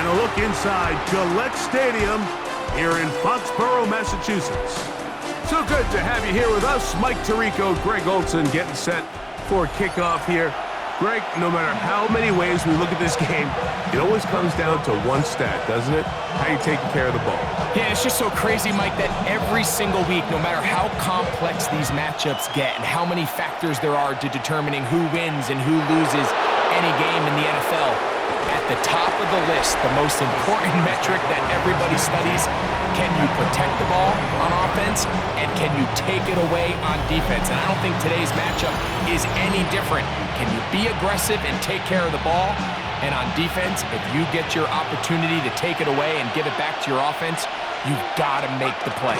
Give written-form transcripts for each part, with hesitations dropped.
And a look inside Gillette Stadium here in Foxborough, Massachusetts. So good to have you here with us. Mike Tirico, Greg Olson getting set for kickoff here. Greg, no matter how many ways we look at this game, it always comes down to one stat, doesn't it? How you taking care of the ball. Yeah, it's just so crazy, Mike, that every single week, no matter how complex these matchups get and how many factors there are to determining who wins and who loses any game in the NFL, at the top of the list, the most important metric that everybody studies, can you protect the ball on offense and can you take it away on defense? And I don't think today's matchup is any different. Can you be aggressive and take care of the ball? And on defense, if you get your opportunity to take it away and give it back to your offense, you've got to make the play.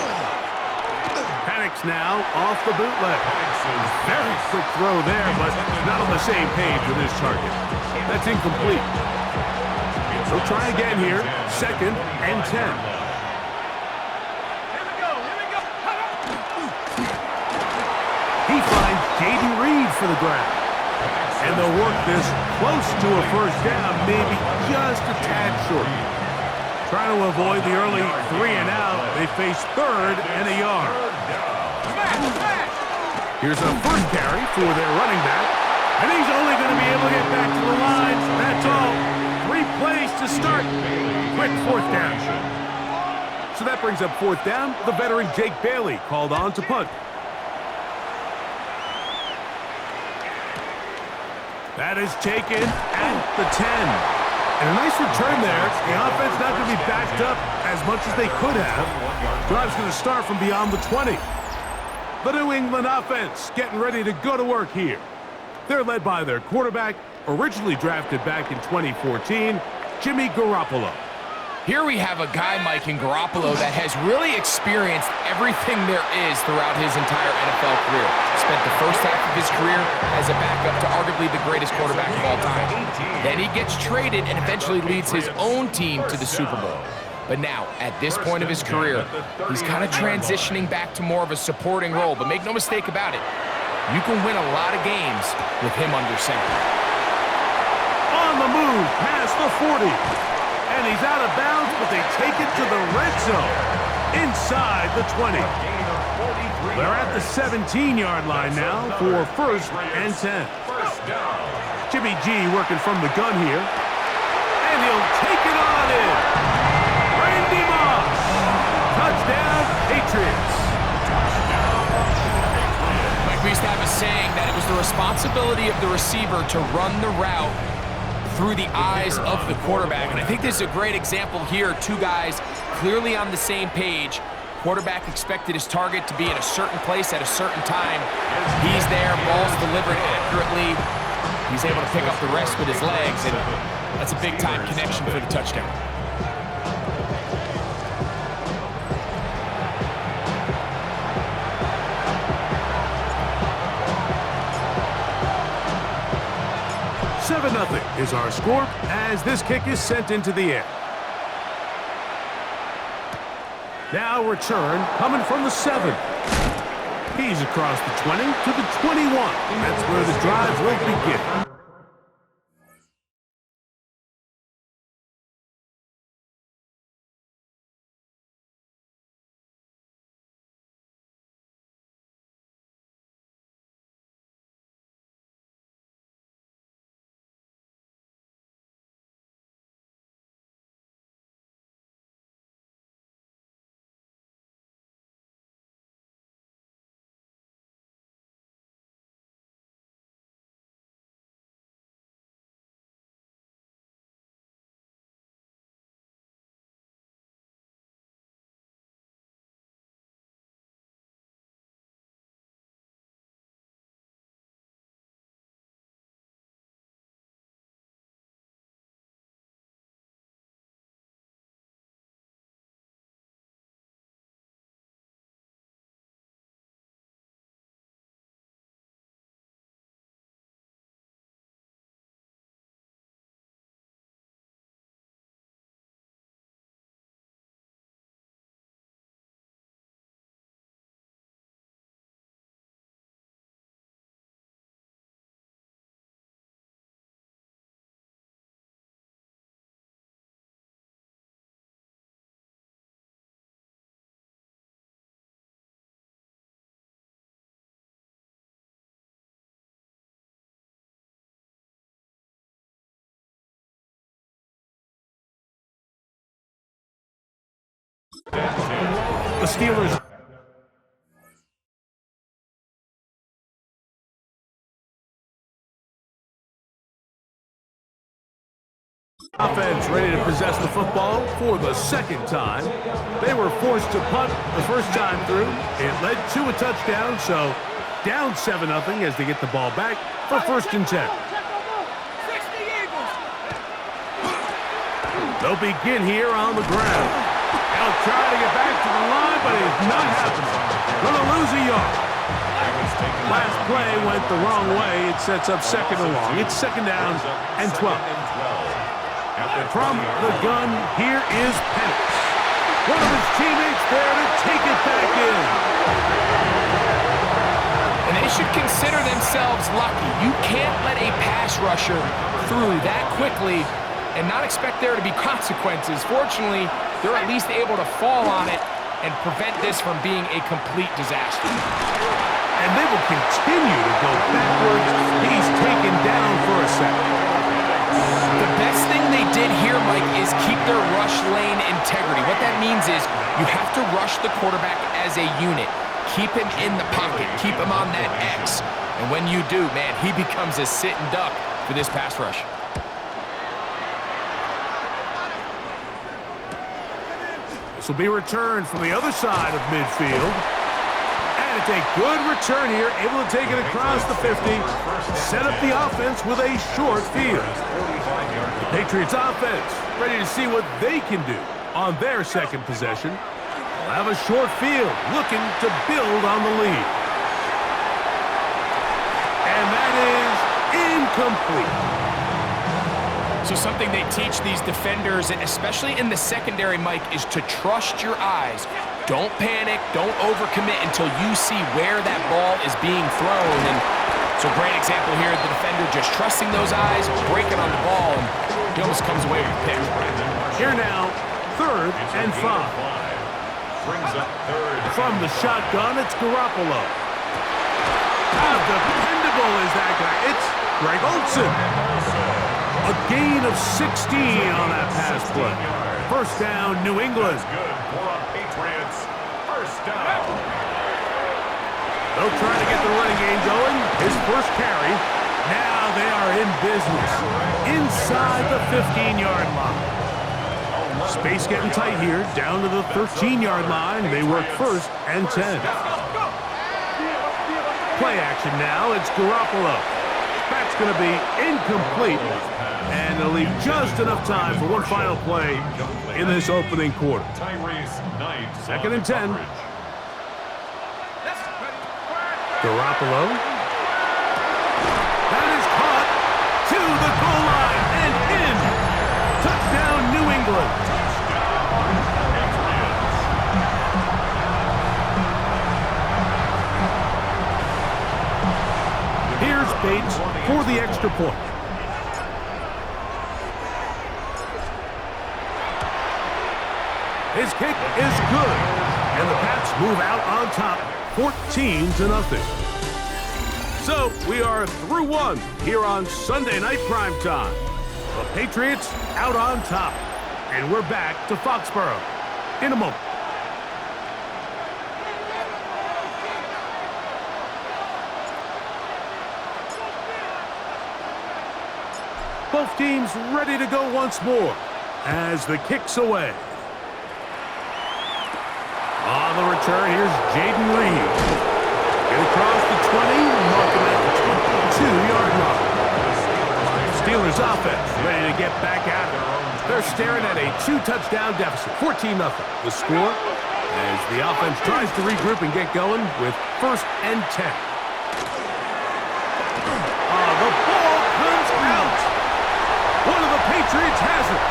Panics now off the bootleg. Very quick throw there, but not on the same page with his target. That's incomplete. So try again here, 2nd and 10. He finds J.D. Reed for the grab. And they'll work this close to a first down, maybe just a tad short. Trying to avoid the early 3 and out, they face 3rd and a yard. Here's a first carry for their running back. And he's only going to be able to get back to the lines. That's all. 3 plays to start. Quick 4th down. So that brings up 4th down. The veteran Jake Bailey called on to punt. That is taken at the 10. And a nice return there. The offense not going to be backed up as much as they could have. Drive's going to start from beyond the 20. The New England offense getting ready to go to work here. They're led by their quarterback, originally drafted back in 2014, Jimmy Garoppolo. Here we have a guy, Mike, in Garoppolo that has really experienced everything there is throughout his entire NFL career. Spent the first half of his career as a backup to arguably the greatest quarterback of all time. Then he gets traded and eventually leads his own team to the Super Bowl. But now, at this point of his career, he's kind of transitioning back to more of a supporting role. But make no mistake about it, you can win a lot of games with him under center. On the move, past the 40. And he's out of bounds, but they take it to the red zone. Inside the 20. They're at the 17-yard line now for 1st and 10. Jimmy G working from the gun here. And he'll take it on in. Randy Moss. Touchdown, Patriots. Mike, we used to have a saying that it was the responsibility of the receiver to run the route through the eyes of the quarterback. And I think this is a great example here. 2 guys clearly on the same page. Quarterback expected his target to be in a certain place at a certain time. He's there, ball's delivered accurately. He's able to pick up the rest with his legs, and that's a big-time connection for the touchdown. Nothing is our score as this kick is sent into the air. Now return coming from the 7. He's across the 20 to the 21. That's where the drive will begin. The Steelers offense ready to possess the football for the second time. They were forced to punt the first time through. It led to a touchdown, so down 7-0 as they get the ball back for 1st and 10. They'll begin here on the ground. They'll try to get back to the line, but it's not happening. Gonna lose a yard. Last play went the wrong way. It sets up 2nd and long. It's 2nd down and 12. From the gun, here is Penix. One of his teammates there to take it back in. And they should consider themselves lucky. You can't let a pass rusher through that quickly and not expect there to be consequences. Fortunately, they're at least able to fall on it and prevent this from being a complete disaster. And they will continue to go backwards. He's taken down for a second. The best thing they did here, Mike, is keep their rush lane integrity. What that means is you have to rush the quarterback as a unit. Keep him in the pocket. Keep him on that X. And when you do, man, he becomes a sitting duck for this pass rush. This will be returned from the other side of midfield. And it's a good return here, able to take it across the 50, set up the offense with a short field. The Patriots offense ready to see what they can do on their second possession. They'll have a short field, looking to build on the lead. And that is incomplete. So something they teach these defenders, and especially in the secondary, Mike, is to trust your eyes. Don't panic, don't overcommit until you see where that ball is being thrown. And so great example here, the defender just trusting those eyes, breaking on the ball, and he almost comes away with a pick. Here now, 3rd and 5. From the shotgun, it's Garoppolo. How dependable is that guy? It's Greg Olsen. A gain of 16 on that pass play. 1st down, New England. They'll try to get the running game going. His first carry. Now they are in business. Inside the 15-yard line. Space getting tight here. Down to the 13-yard line. They work 1st and 10. Play action now. It's Garoppolo. That's going to be incomplete. And it'll leave just enough time for one final play in this opening quarter. 2nd and 10. Garoppolo. That is caught to the goal line and in. Touchdown, New England. Here's Bates for the extra point. His kick is good, and the Pats move out on top, 14-0. So we are through one here on Sunday Night Primetime. The Patriots out on top, and we're back to Foxborough in a moment. Both teams ready to go once more as the kick's away. On the return, here's Jaden Reed. Get across the 20, marking at the 22-yard line. Steelers offense ready to get back at it. They're staring at a 2-touchdown deficit, 14-0. The score as the offense tries to regroup and get going with 1st and 10. The ball comes out. One of the Patriots has it.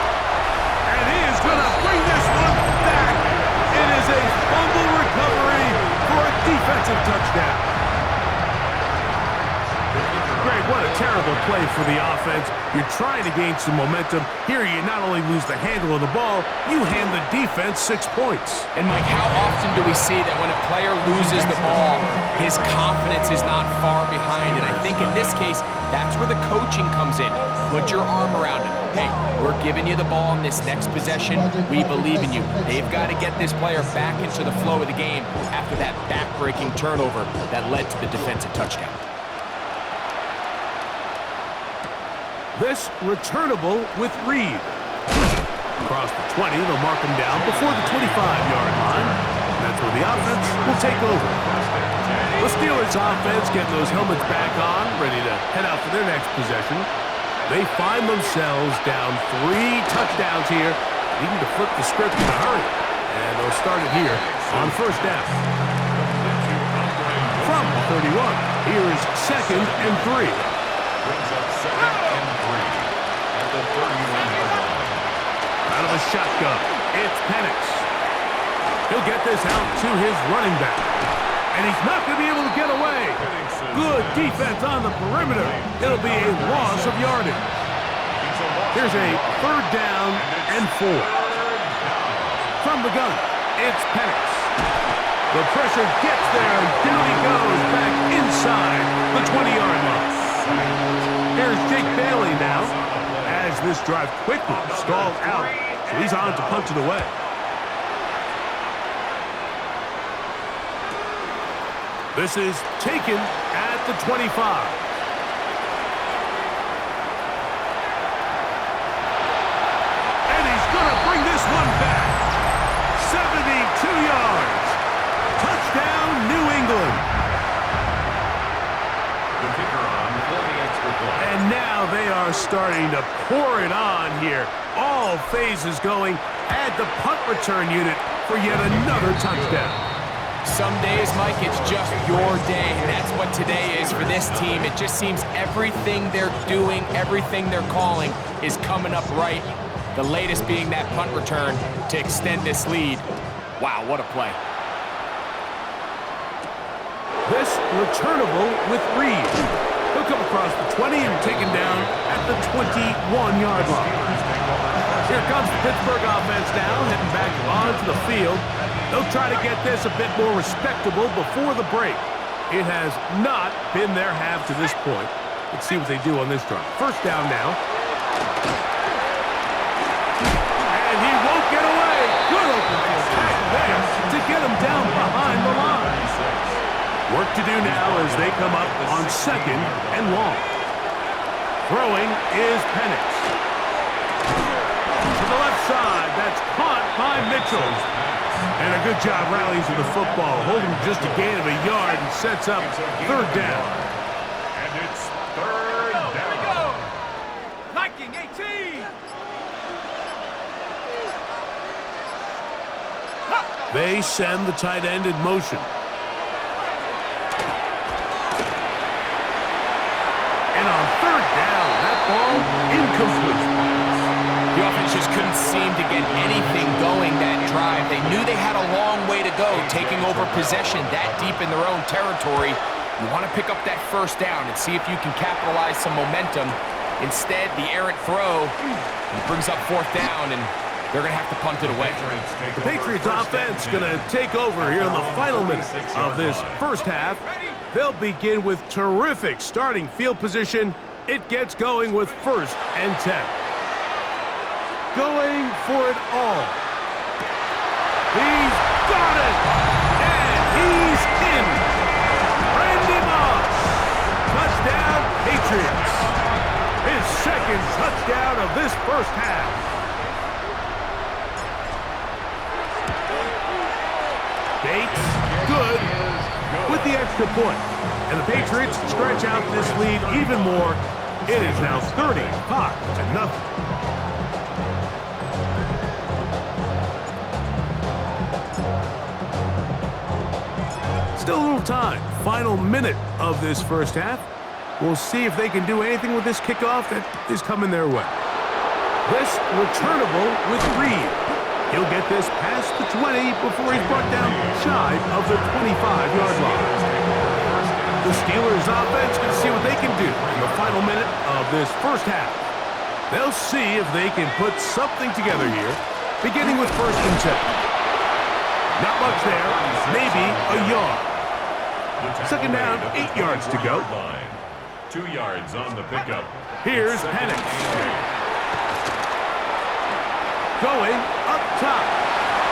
And he is going to bring this one back. It is a fumble recovery for a defensive touchdown. Greg, what a terrible play for the offense. You're trying to gain some momentum. Here, you not only lose the handle of the ball, you hand the defense 6 points. And, Mike, how often do we see that when a player loses the ball, his confidence is not far behind? And I think in this case, that's where the coaching comes in. Put your arm around him. Hey, we're giving you the ball in this next possession. We believe in you. They've got to get this player back into the flow of the game after that back-breaking turnover that led to the defensive touchdown. This returnable with Reed. Across the 20, they'll mark him down before the 25-yard line. That's where the offense will take over. The Steelers offense getting those helmets back on, ready to head out for their next possession. They find themselves down 3 touchdowns here, needing to flip the script in a hurry. And they'll start it here on first down. From the 31, here is 2nd and 3. Brings up 2nd and 3 at the 31-yard line. Out of the shotgun, it's Penix. He'll get this out to his running back. And he's not going to be able to get away. Good defense on the perimeter. It'll be a loss of yardage. Here's a 3rd down and 4. From the gun, it's Penix. The pressure gets there, and down he goes back inside the 20-yard line. Here's Jake Bailey now, as this drive quickly stalled out. So he's on to punch it away. This is taken at the 25. And he's going to bring this one back. 72 yards. Touchdown, New England. The kicker on for the extra point. And now they are starting to pour it on here. All phases going. Add the punt return unit for yet another touchdown. Some days, Mike, it's just your day, and that's what today is for this team. It just seems everything they're doing, everything they're calling is coming up right. The latest being that punt return to extend this lead. Wow, what a play. This returnable with Reed. He'll come across the 20 and taken down at the 21-yard line. Here comes the Pittsburgh offense now, heading back onto the field. They'll try to get this a bit more respectable before the break. It has not been their half to this point. Let's see what they do on this drive. First down now. And he won't get away. Good open field tackle there to get him down behind the line. Work to do now as they come up on 2nd and long. Throwing is Penix. To the left side, that's caught by Mitchell. And a good job rallying to the football, holding just a gain of a yard and sets up 3rd down. And it's 3rd down. Here we go. Liking 18. They send the tight end in motion. And on 3rd down, that ball incomplete. The offense just couldn't seem to get anything going that drive. They knew they had a long way to go, taking over possession that deep in their own territory. You want to pick up that first down and see if you can capitalize some momentum. Instead, the errant throw brings up 4th down, and they're going to have to punt it away. The Patriots offense going to take over here in the final minute of this first half. They'll begin with terrific starting field position. It gets going with 1st and 10. Going for it all. He's got it! And he's in! Randy Moss! Touchdown, Patriots! His 2nd touchdown of this first half. Bates, good, with the extra point. And the Patriots stretch out this lead even more. It is now 35-0. Still a little time. Final minute of this first half. We'll see if they can do anything with this kickoff that is coming their way. This returnable with Reed. He'll get this past the 20 before he's brought down shy of the 25-yard line. The Steelers offense going to see what they can do in the final minute of this first half. They'll see if they can put something together here, beginning with 1st and 10. Not much there, maybe a yard. 2nd down, 8 yards to go. 2 yards on the pickup. Here's Penix. Going up top.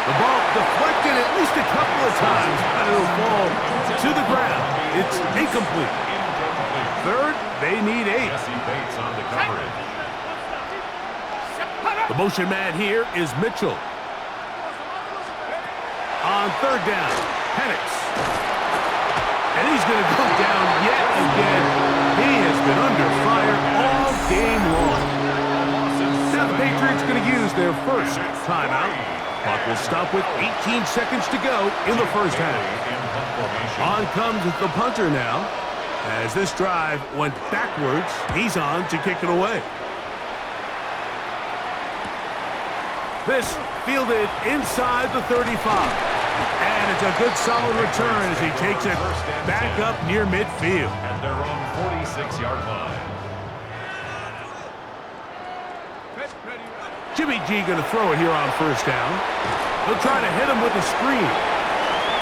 The ball deflected at least a couple of times, but it'll fall to the ground. It's incomplete. 3rd, they need 8. Jesse Bates on the coverage. The motion man here is Mitchell. On 3rd down, Penix. And he's going to go down yet again. He has been under fire all game long. Now the Patriots going to use their first timeout. Clock will stop with 18 seconds to go in the first half. On comes the punter now. As this drive went backwards, he's on to kick it away. This fielded inside the 35. And it's a good solid return as he takes it back up near midfield. At their own 46-yard line. Jimmy G going to throw it here on 1st down. He'll try to hit him with a screen.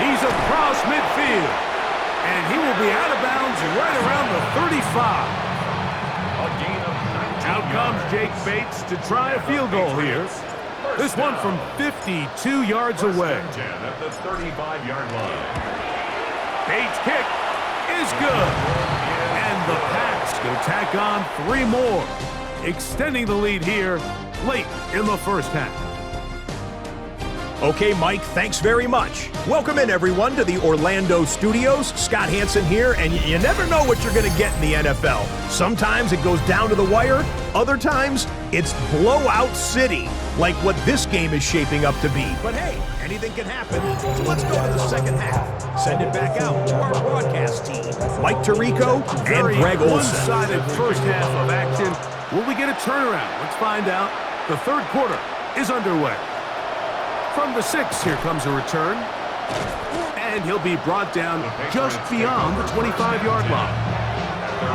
He's across midfield. And he will be out of bounds right around the 35. A gain of 19 Out comes Jake Bates to try a field goal here. This one from 52 yards away. 10 at the 35-yard line. Bates' kick is good. And the Pats going to tack on 3 more, extending the lead here late in the first half. Okay, Mike, thanks very much. Welcome in, everyone, to the Orlando studios. Scott Hansen here, and you never know what you're going to get in the NFL. Sometimes it goes down to the wire. Other times, it's blowout city, like what this game is shaping up to be. But hey, anything can happen, so let's go to the second half. Send it back out to our broadcast team, Mike Tirico and Greg Olson. One-sided first half of action. Will we get a turnaround? Let's find out. The 3rd quarter is underway. From the 6, here comes a return. And he'll be brought down just beyond the 25-yard line.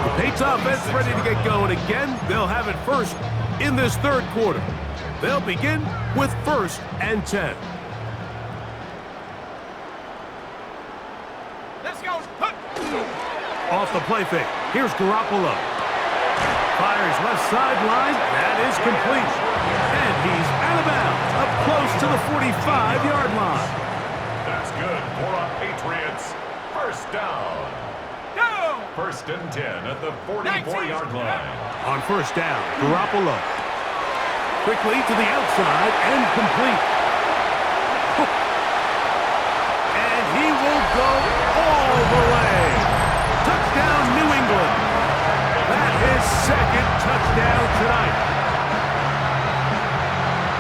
The Patriots offense ready to get going again. They'll have it first in this 3rd quarter. They'll begin with 1st and 10. Let's go. Off the play fake. Here's Garoppolo. Fires left sideline. That is complete. And he's out of bounds, up close to the 45-yard line. That's good for our Patriots. 1st down. Go. 1st and 10 at the 44-yard line. On 1st down, Garoppolo. Quickly to the outside and complete. And he will go all the way. Touchdown, New England. That is 2nd touchdown tonight.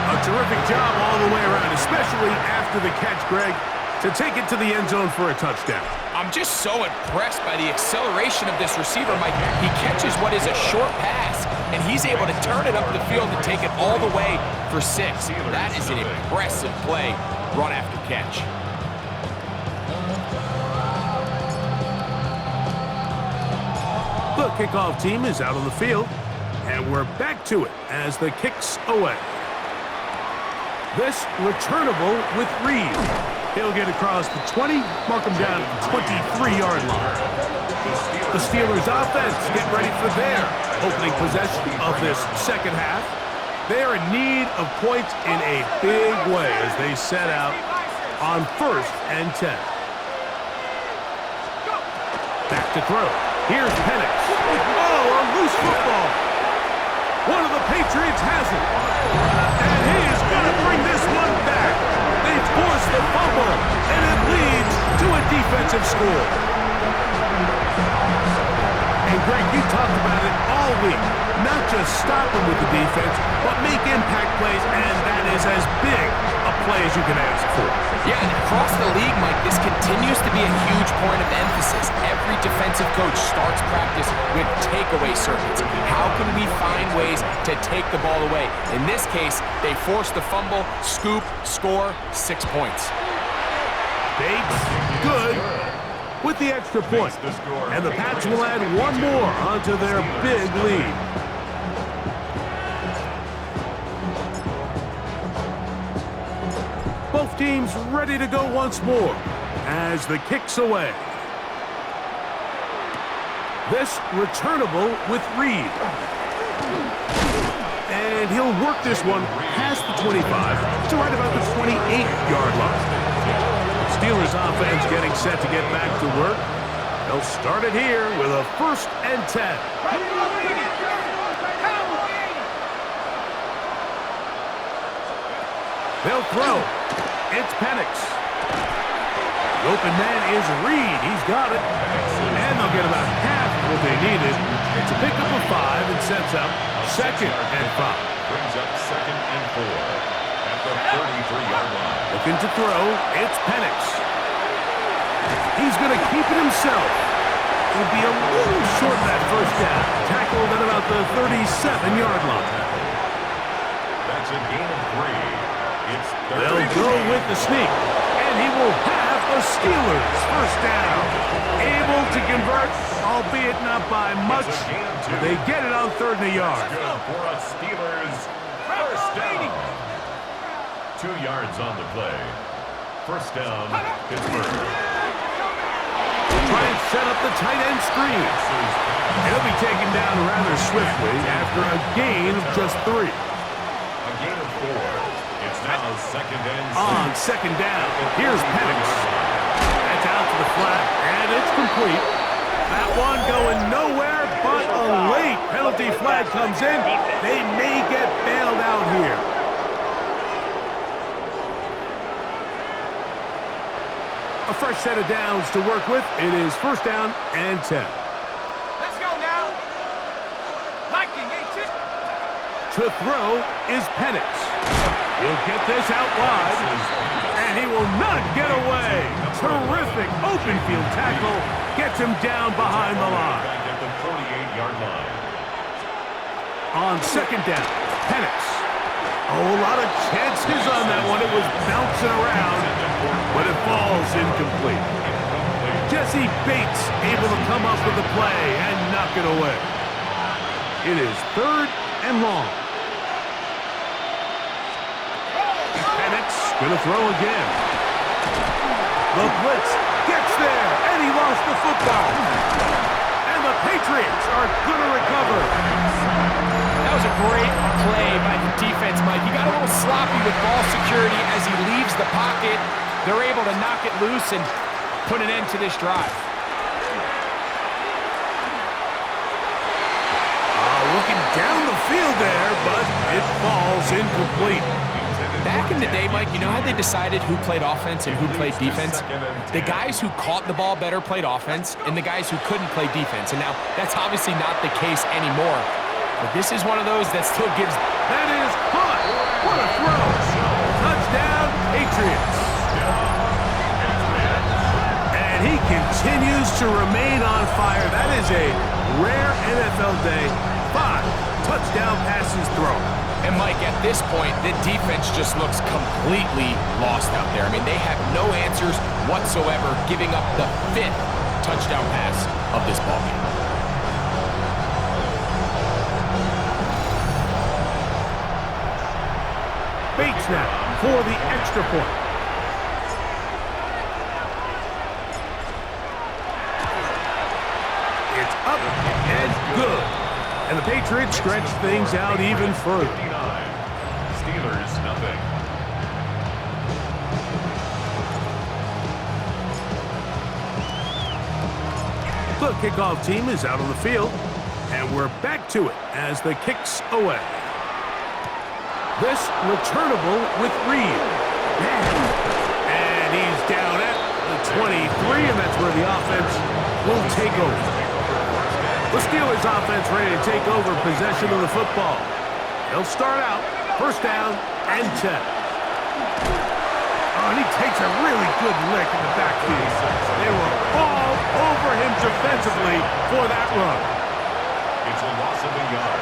A terrific job all the way around, especially after the catch, Greg, to take it to the end zone for a touchdown. I'm just so impressed by the acceleration of this receiver, Mike. He catches what is a short pass, and he's able to turn it up the field and take it all the way for 6. That is an impressive play, run after catch. The kickoff team is out on the field, and we're back to it as the kick's away. This returnable with Reed. He'll get across the 20, mark him down at the 23-yard line. The Steelers offense get ready for their opening possession of this 2nd half. They're in need of points in a big way as they set out on 1st and 10. Back to throw. Here's Penix. Oh, a loose football. One of the Patriots has it. And he is going to bring this one back. They force the fumble, and it leads to a defensive score. And Greg, you talked about it all week. Not just stop them with the defense, but make impact plays, and that is as big a play as you can ask for. Yeah, and across the league, Mike, this continues to be a huge point of emphasis. Every defensive coach starts practice with takeaway circuits. How can we find ways to take the ball away? In this case, they force the fumble, scoop, score, 6 points. Bates, good. with the extra point. And the Pats will add one more onto their big lead. Both teams ready to go once more as the kick's away. This returnable with Reed. And he'll work this one past the 25 to right about the 28-yard line. Steelers offense getting set to get back to work. They'll start it here with a 1st and 10. They'll throw. It's Penix. The open man is Reed. He's got it. And they'll get about half what they needed. It's a pickup of 5 and sets up 2nd and 5. Brings up 2nd and 4 at the 33-yard line. Looking to throw. It's Penix. He's going to keep it himself. He'll be a little short of that 1st down. Tackled at about the 37-yard line. That's a gain of 3. It's They'll go with the sneak. And he will have a Steelers 1st down. Able to convert, albeit not by much. They get it on 3rd and a yard. good for a Steelers 1st down. 2 yards on the play. 1st down, Pittsburgh. Try and set up the tight end screen. He'll be taken down rather swiftly after a gain of just 3. A gain of 4. It's now 2nd and 6. On 2nd down, here's Penix. That's out to the flat, and it's complete. That one going nowhere, but a late penalty flag comes in. They may get bailed out here. A fresh set of downs to work with. It is 1st down and 10. Let's go now. Liking 18. To throw is Penix. He'll get this out wide, and he will not get away. Terrific open field tackle. Gets him down behind the line. Back at the 48-yard line. On 2nd down, Penix. Oh, a lot of chances on that one. It was bouncing around, but it falls incomplete. Jesse Bates able to come up with the play and knock it away. It is 3rd and long. Penix gonna throw again. The blitz gets there, and he lost the football. And the Patriots are gonna recover. That was a great play by the defense, Mike. He got a little sloppy with ball security as he leaves the pocket. They're able to knock it loose and put an end to this drive. Looking down the field there, but it falls incomplete. Back in the day, Mike, you know how they decided who played offense and who played defense? The guys who caught the ball better played offense, and the guys who couldn't play defense. And now, that's obviously not the case anymore. But this is one of those that still gives... That is caught. What a throw. Touchdown, Patriots. And he continues to remain on fire. That is a rare NFL day. 5 touchdown passes thrown. And, Mike, at this point, the defense just looks completely lost out there. I mean, they have no answers whatsoever, giving up the 5th touchdown pass of this ballgame. Bates now for the extra point. It's up and good. And the Patriots stretch things out even further. 59. Steelers, nothing. The kickoff team is out on the field, and we're back to it as the kick's away. This returnable with Reed. And he's down at the 23, and that's where the offense will take over. The Steelers offense ready to take over possession of the football. They'll start out 1st down and 10. Oh, and he takes a really good lick in the backfield. They were all over him defensively for that run. It's a loss of a yard.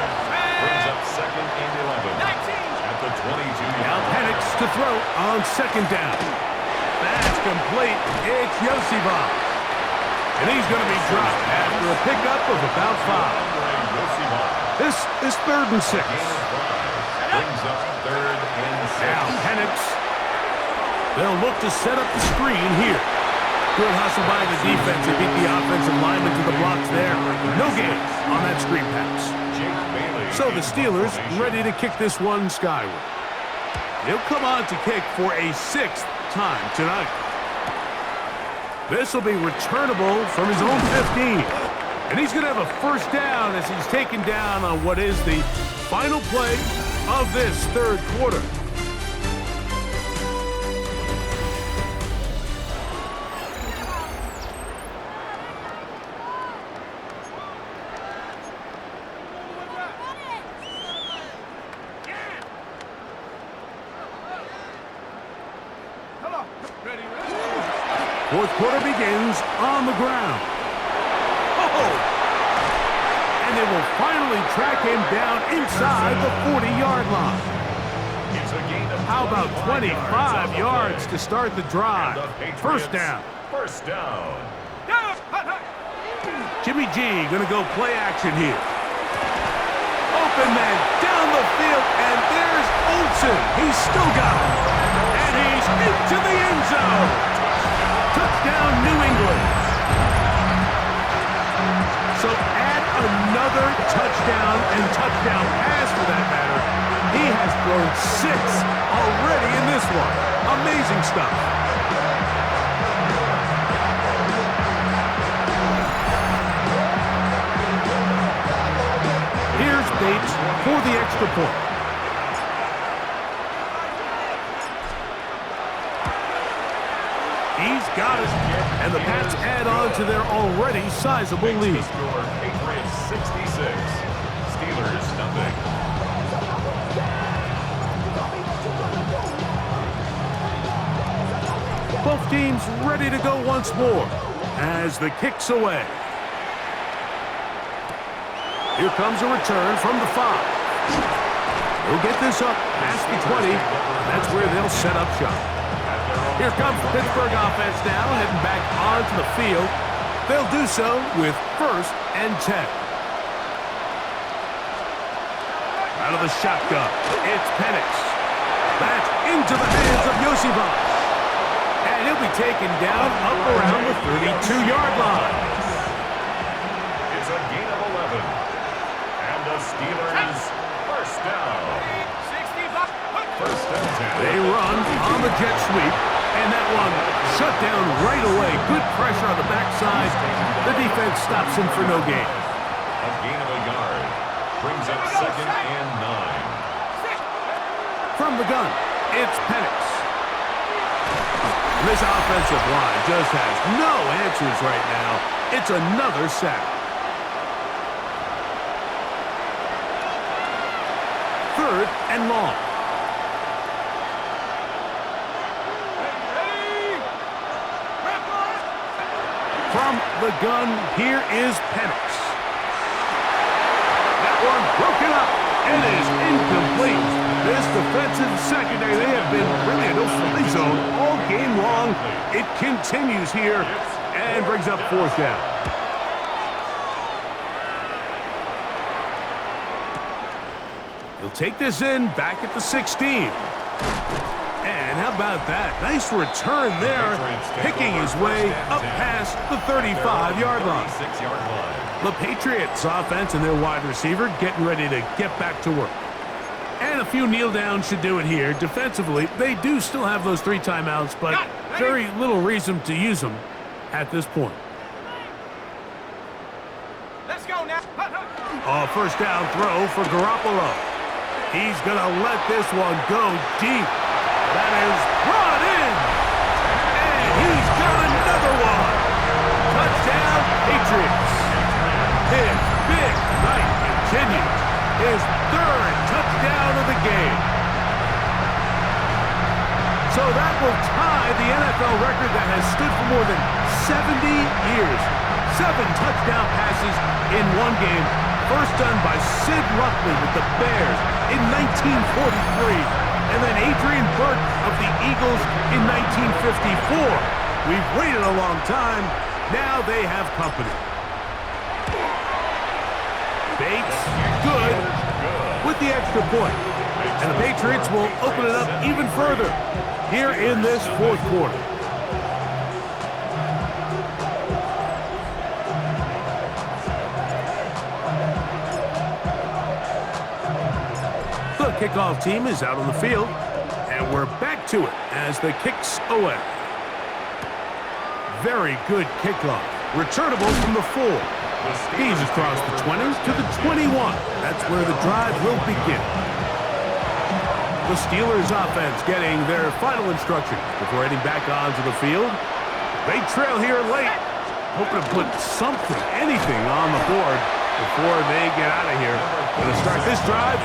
Brings up 2nd and 11. 19. At the 22-yard Now line. Penix to throw on 2nd down. That's complete. It's Yosibov. And he's going to be dropped after a pickup of about 5. This is 3rd and 6. Brings up 3rd and 6. Now Penix. They'll look to set up the screen here. Good hustle by the defense to beat the offensive lineman to the blocks there. No gain on that screen pass. So the Steelers ready to kick this one skyward. He'll come on to kick for a 6th time tonight. This will be returnable from his own 15. And he's going to have a first down as he's taken down on what is the final play of this 3rd quarter. Fourth quarter begins on the ground. Oh! And they will finally track him down inside the 40-yard line. How about 25 yards to start the drive? First down. First down. Jimmy G going to go play action here. Open man down the field, and there's Olsen. He's still got it. And he's into the end zone. Touchdown, New England. So add another touchdown and touchdown pass for that matter. He has thrown 6 already in this one. Amazing stuff. Here's Bates for the extra point. He's got it, and the Pats add on to their already sizable lead. Patriots 66, Steelers nothing. Both teams ready to go once more as the kick's away. Here comes a return from the 5. He'll get this up past the 20. That's where they'll set up shop. Here comes the Pittsburgh offense now, heading back onto the field. They'll do so with 1st and 10. Out of the shotgun, it's Penix. That's into the hands of Yosivas. And he'll be taken down up around the 32-yard line. It's a gain of 11. And the Steelers first down. First and 10. They run on the jet sweep. And that one shut down right away. Good pressure on the backside. The defense stops him for no gain. A gain of a yard. Brings up 2nd and 9. From the gun, it's Penix. This offensive line just has no answers right now. It's another sack. 3rd and long. From the gun, here is Penix. That one broken up. It is incomplete. This defensive secondary, they have been really a no-fly zone all game long. It continues here and brings up 4th down. He'll take this in back at the 16. And how about that? Nice return there, picking his way up past the 35-yard line. The Patriots offense and their wide receiver getting ready to get back to work. And a few kneel downs should do it here. Defensively, they do still have those 3 timeouts, but very little reason to use them at this point. Let's go now. A first down throw for Garoppolo. He's going to let this one go deep. That is brought in. And he's got another one. Touchdown, Patriots. His big night continues. His 3rd touchdown of the game. So that will tie the NFL record that has stood for more than 70 years. 7 touchdown passes in one game. First done by Sid Ruckley with the Bears in 1943. And then Adrian Burke of the Eagles in 1954. We've waited a long time, Now they have company. Bates, good, with the extra point. And the Patriots will open it up even further here in this fourth quarter. The kickoff team is out on the field, and we're back to it as the kick's away. Very good kickoff. Returnable from the 4. He's across the 20 to the 21. That's where the drive will begin. The Steelers offense getting their final instructions before heading back onto the field. They trail here late, hoping to put something, anything on the board before they get out of here. Going to start this drive,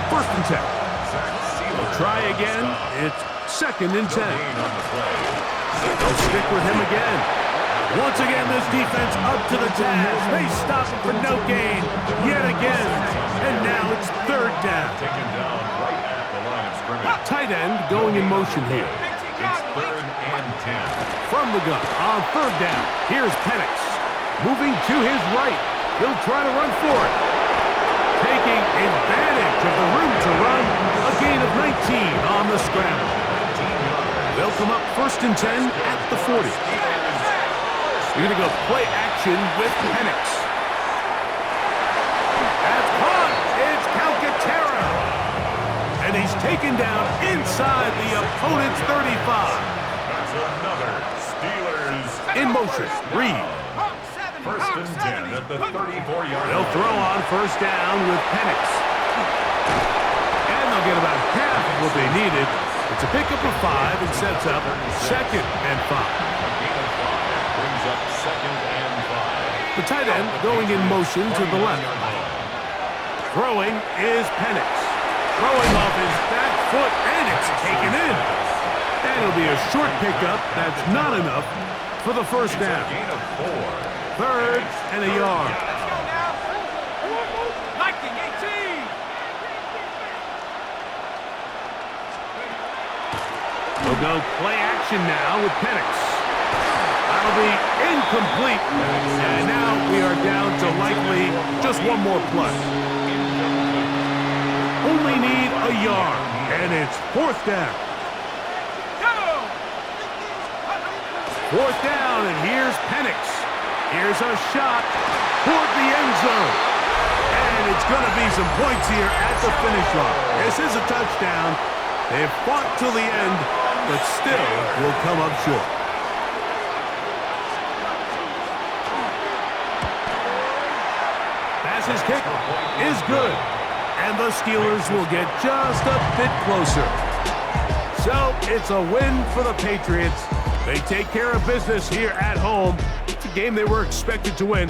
1st and 10. They'll try again. It's 2nd and 10. They'll stick with him again. Once again, this defense up to the task. They stop him for no gain yet again. And now it's 3rd down. Taken down right at the line of scrimmage. Tight end going in motion here. It's 3rd and 10. From the gun on 3rd down. Here's Penix. Moving to his right. He'll try to run for it. Taking advantage of the room to run. A gain of 19 on the scramble. They'll come up 1st and 10 at the 40. You're going to go play action with Penix. That's caught. It's Calcaterra. And he's taken down inside the opponent's 35. That's another Steelers. In motion, Reed. 1st and 10 at the 34-yard line. They'll throw on 1st down with Penix. And they'll get about half of what they needed. It's a pickup of 5 and sets up 2nd and 5. Brings up 2nd and 5. The tight end going in motion to the left. Throwing is Penix. Throwing off his back foot, and it's taken in. And it'll be a short pickup. That's not enough for the 1st down. Gain of 4. 3rd and a yard. Let's go now. Liking 18. We'll go play action now with Penix. That'll be incomplete. And now we are down to likely just one more play. Only need a yard, and it's 4th down. Go. 4th down, and here's Penix. Here's a shot toward the end zone. And it's going to be some points here at the finish line. This is a touchdown. They've fought till the end, but still will come up short. His kick is good, and the Steelers will get just a bit closer. So it's a win for the Patriots. They take care of business here at home. It's a game they were expected to win.